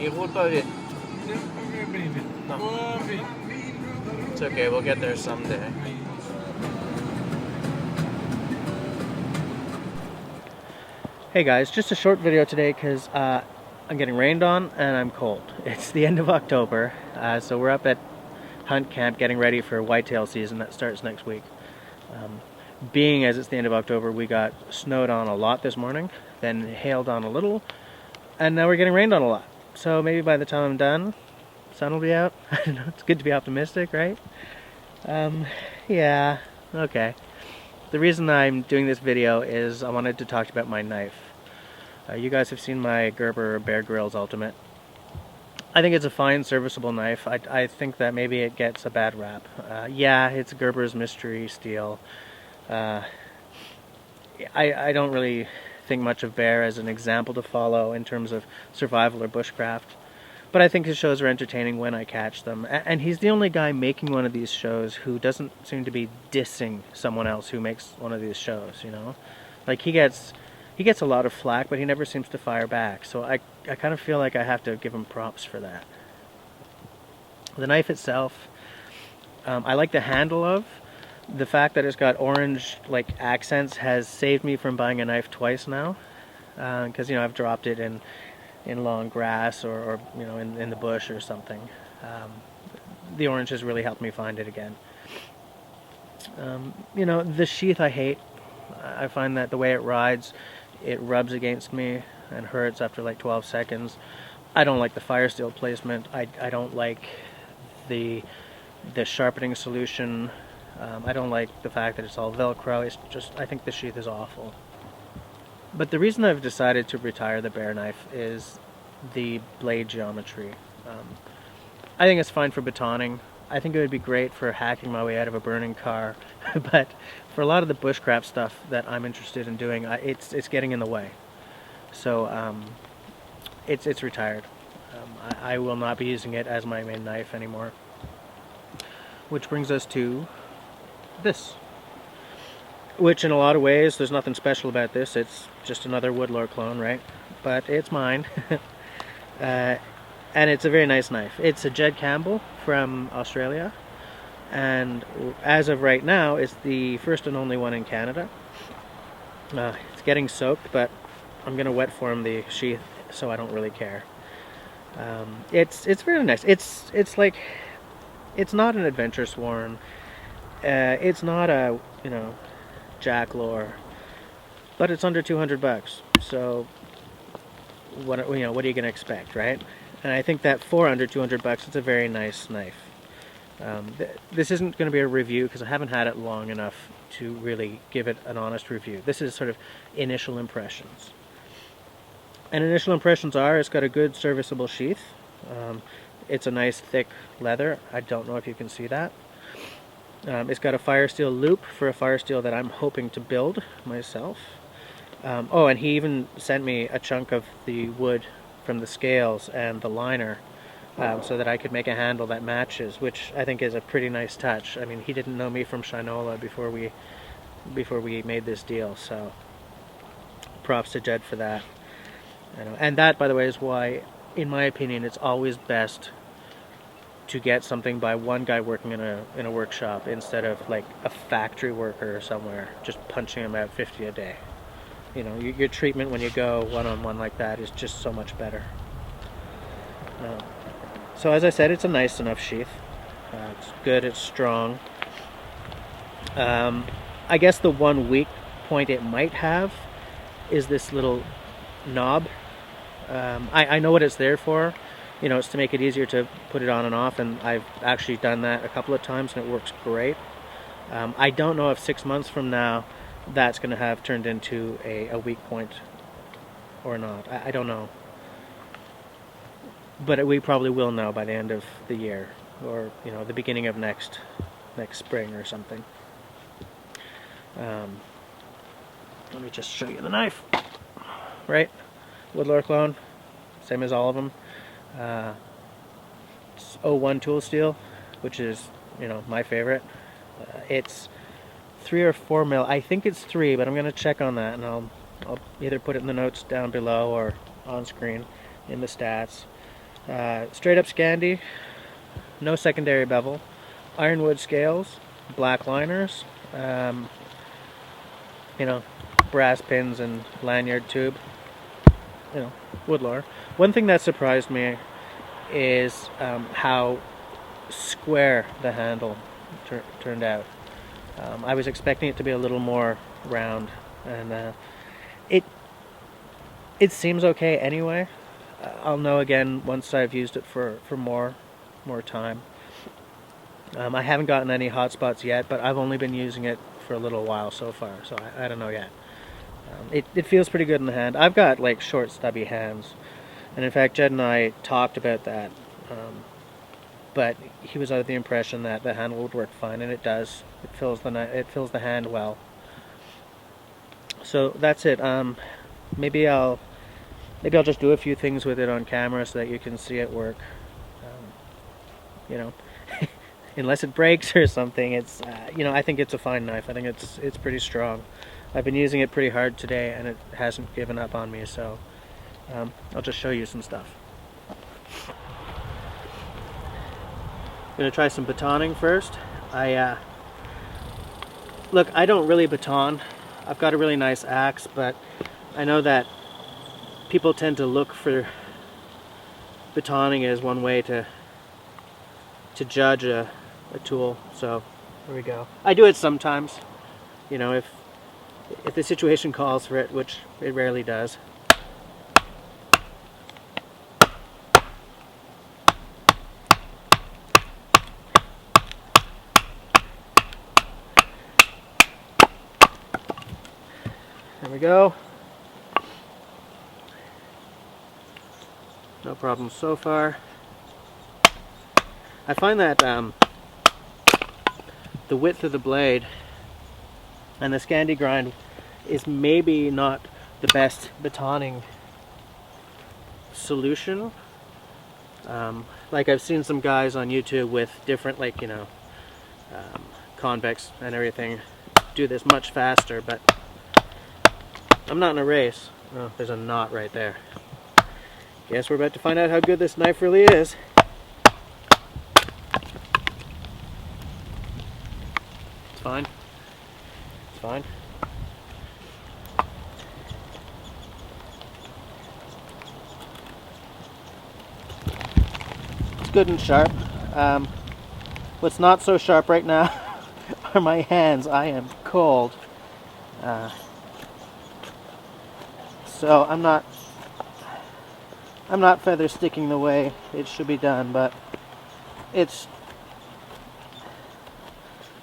seafood pa rin. No. It's okay, we'll get there someday. Hey guys, just a short video today because I'm getting rained on and I'm cold. It's the end of October, so we're up at Hunt Camp getting ready for whitetail season that starts next week. Being as it's the end of October, we got snowed on a lot this morning, then hailed on a little, and now we're getting rained on a lot. So maybe by the time I'm done, sun will be out. I don't know, it's good to be optimistic, right? Yeah, okay. The reason I'm doing this video is I wanted to talk about my knife. You guys have seen my Gerber Bear Grylls Ultimate. I think it's a fine, serviceable knife. I think that maybe it gets a bad rap. Yeah, it's Gerber's Mystery Steel. I don't really think much of Bear as an example to follow in terms of survival or bushcraft. But I think his shows are entertaining when I catch them. And he's the only guy making one of these shows who doesn't seem to be dissing someone else who makes one of these shows, you know? Like, he gets a lot of flack, but he never seems to fire back. So I kind of feel like I have to give him props for that. The knife itself, I like the handle of. The fact that it's got orange, like, accents has saved me from buying a knife twice now. Because, you know, I've dropped it in long grass or you know, in the bush or something. The orange has really helped me find it again. You know, the sheath I hate. I find that the way it rides, it rubs against me and hurts after like 12 seconds. I don't like the fire steel placement. I don't like the sharpening solution. I don't like the fact that it's all Velcro. It's just, I think the sheath is awful. But the reason I've decided to retire the Bear knife is the blade geometry. I think it's fine for batoning. I think it would be great for hacking my way out of a burning car. But for a lot of the bushcraft stuff that I'm interested in doing, it's getting in the way. So it's retired. I will not be using it as my main knife anymore. Which brings us to this. Which in a lot of ways, there's nothing special about this. It's just another Woodlore clone, right? But it's mine. And it's a very nice knife. It's a Jed Campbell from Australia. And as of right now, it's the first and only one in Canada. It's getting soaked, but I'm going to wet form the sheath, so I don't really care. It's really nice. It's like, it's not an Adventure Swarm. It's not a, you know, Jacklore, but it's under 200 bucks. So what are you going to expect, right? And I think that for under 200 bucks, it's a very nice knife. This isn't going to be a review because I haven't had it long enough to really give it an honest review. This is sort of initial impressions. And initial impressions are, it's got a good serviceable sheath. It's a nice thick leather. I don't know if you can see that. It's got a fire steel loop for a fire steel that I'm hoping to build myself. Oh, and he even sent me a chunk of the wood from the scales and the liner so that I could make a handle that matches, which I think is a pretty nice touch. I mean, he didn't know me from Shinola before we made this deal, so props to Jed for that. And that, by the way, is why, in my opinion, it's always best to get something by one guy working in a workshop instead of like a factory worker somewhere just punching him out 50 a day. You know, your treatment when you go one-on-one like that is just so much better. So as I said, it's a nice enough sheath. It's good, it's strong. I guess the one weak point it might have is this little knob. I know what it's there for. You know, it's to make it easier to put it on and off, and I've actually done that a couple of times and it works great. I don't know if 6 months from now that's going to have turned into a weak point or not. I don't know. But we probably will know by the end of the year, or, you know, the beginning of next spring or something. Let me just show you the knife. Right? Woodlore clone, same as all of them. It's 01 tool steel, which is, you know, my favorite. It's 3 or 4 mil. I think it's 3, but I'm going to check on that, and I'll either put it in the notes down below or on screen in the stats. Straight up Scandi, no secondary bevel, ironwood scales, black liners, you know, brass pins and lanyard tube, you know, Woodlore. One thing that surprised me is how square the handle turned out. I was expecting it to be a little more round, and it seems okay anyway. I'll know again once I've used it for more time. I haven't gotten any hot spots yet, but I've only been using it for a little while so far, so I don't know yet. It feels pretty good in the hand. I've got like short, stubby hands, and in fact, Jed and I talked about that. But he was under the impression that the handle would work fine, and it does. It fills the hand well. So that's it. Maybe I'll just do a few things with it on camera so that you can see it work. You know, unless it breaks or something, it's you know, I think it's a fine knife. I think it's pretty strong. I've been using it pretty hard today, and it hasn't given up on me. So I'll just show you some stuff. I'm gonna try some batoning first. Look, I don't really baton. I've got a really nice axe, but I know that people tend to look for batoning as one way to judge a tool. So here we go. I do it sometimes, you know, if the situation calls for it, which it rarely does. There we go. No problem so far. I find that the width of the blade and the Scandi grind is maybe not the best batoning solution. Like I've seen some guys on YouTube with different, like, you know, convex and everything do this much faster, but I'm not in a race. Oh, there's a knot right there. Guess we're about to find out how good this knife really is. It's fine. It's fine. It's good and sharp. What's not so sharp right now are my hands. I am cold. So I'm not feather sticking the way it should be done, but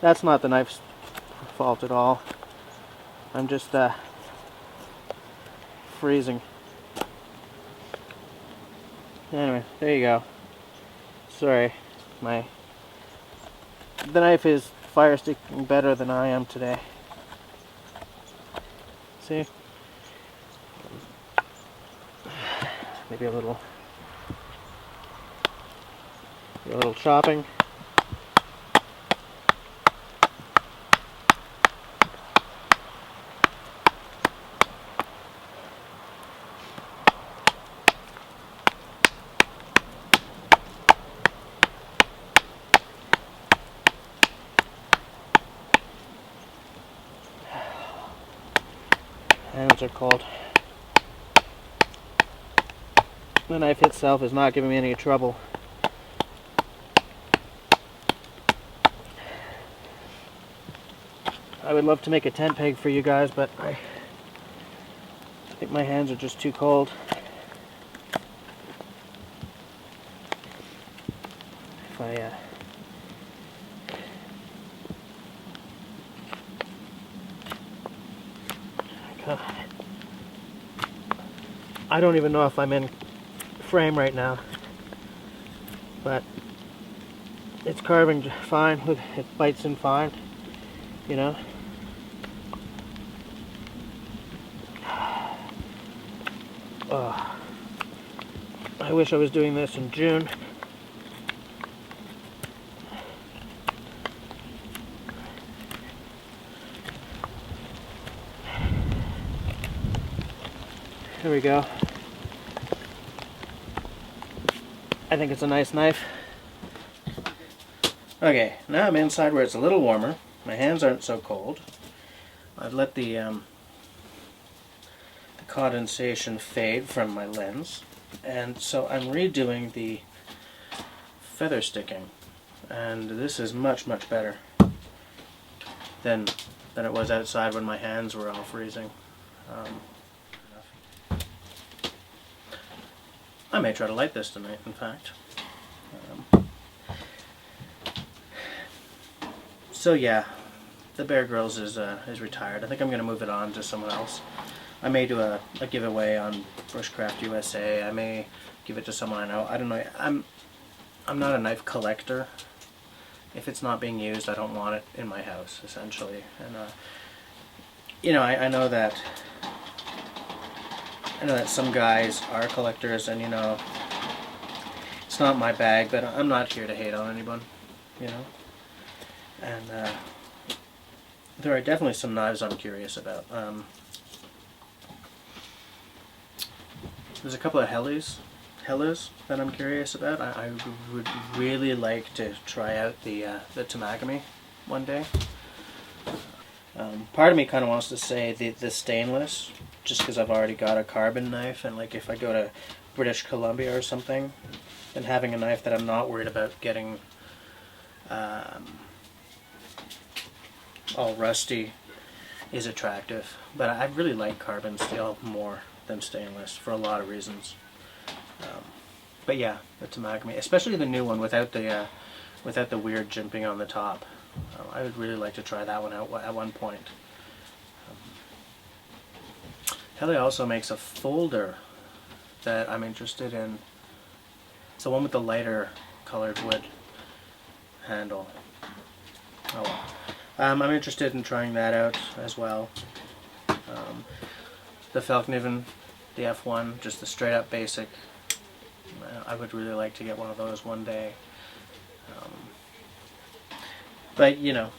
that's not the knife's fault at all. I'm just freezing. Anyway, there you go. Sorry, the knife is fire sticking better than I am today. See? Maybe a little chopping. Hands are cold. The knife itself is not giving me any trouble. I would love to make a tent peg for you guys, but I think my hands are just too cold. If I don't even know if I'm in frame right now, but it's carving fine. Look, it bites in fine, you know. I wish I was doing this in June. Here we go. I think it's a nice knife. Okay, now I'm inside where it's a little warmer. My hands aren't so cold. I've let the condensation fade from my lens, and so I'm redoing the feather sticking, and this is much better than it was outside when my hands were all freezing. I may try to light this tonight, in fact. So yeah, the Bear Grylls is retired. I think I'm going to move it on to someone else. I may do a giveaway on Bushcraft USA. I may give it to someone I know. I don't know. I'm not a knife collector. If it's not being used, I don't want it in my house, essentially. And you know, I know that some guys are collectors, and you know, it's not my bag. But I'm not here to hate on anyone, you know. And there are definitely some knives I'm curious about. There's a couple of Helles that I'm curious about. I would really like to try out the Temagami one day. Part of me kind of wants to say the stainless, just because I've already got a carbon knife, and like if I go to British Columbia or something, then having a knife that I'm not worried about getting all rusty is attractive. But I really like carbon steel more than stainless for a lot of reasons. But yeah, the Temagami, especially the new one without the weird jimping on the top. I would really like to try that one out at one point. Helle also makes a folder that I'm interested in. It's the one with the lighter colored wood handle. Oh well. I'm interested in trying that out as well. The Fällkniven, the F1, just the straight up basic. I would really like to get one of those one day. But you know,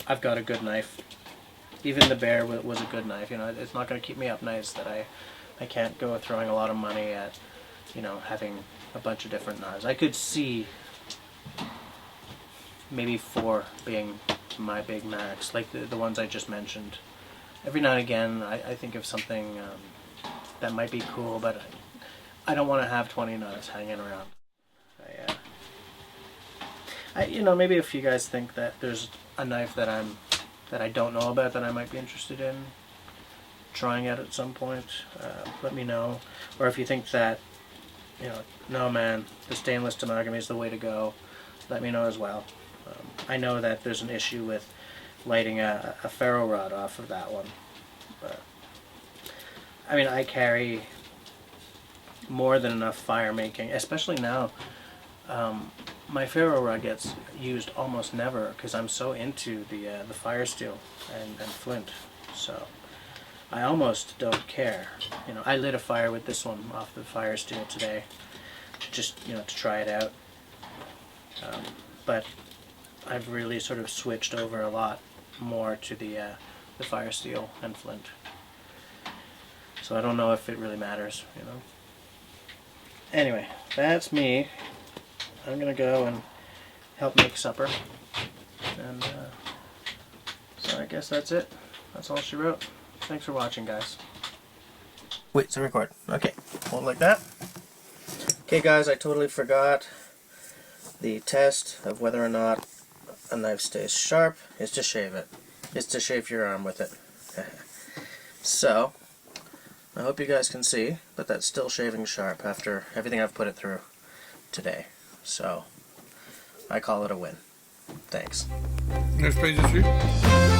I've got a good knife. Even the Bear was a good knife. You know, it's not going to keep me up nights that I can't go throwing a lot of money at, you know, having a bunch of different knives. I could see maybe 4 being my big max, like the ones I just mentioned. Every now and again, I think of something that might be cool, but I don't want to have 20 knives hanging around. You know, maybe if you guys think that there's a knife that I don't know about that I might be interested in trying out at some point, let me know. Or if you think that, you know, no man, the stainless Temagami is the way to go, let me know as well. I know that there's an issue with lighting a ferro rod off of that one, but I mean, I carry more than enough fire making, especially now. My ferro rod gets used almost never because I'm so into the fire steel and flint, so I almost don't care. You know, I lit a fire with this one off the fire steel today, just, you know, to try it out. But I've really sort of switched over a lot more to the fire steel and flint. So I don't know if it really matters, you know. Anyway, that's me. I'm gonna go and help make supper. And so I guess that's it. That's all she wrote. Thanks for watching, guys. Wait, so record. Okay, hold it like that. Okay guys, I totally forgot. The test of whether or not a knife stays sharp is to shave it. It's to shave your arm with it. So, I hope you guys can see, but that's still shaving sharp after everything I've put it through today. So, I call it a win. Thanks. Next page is you.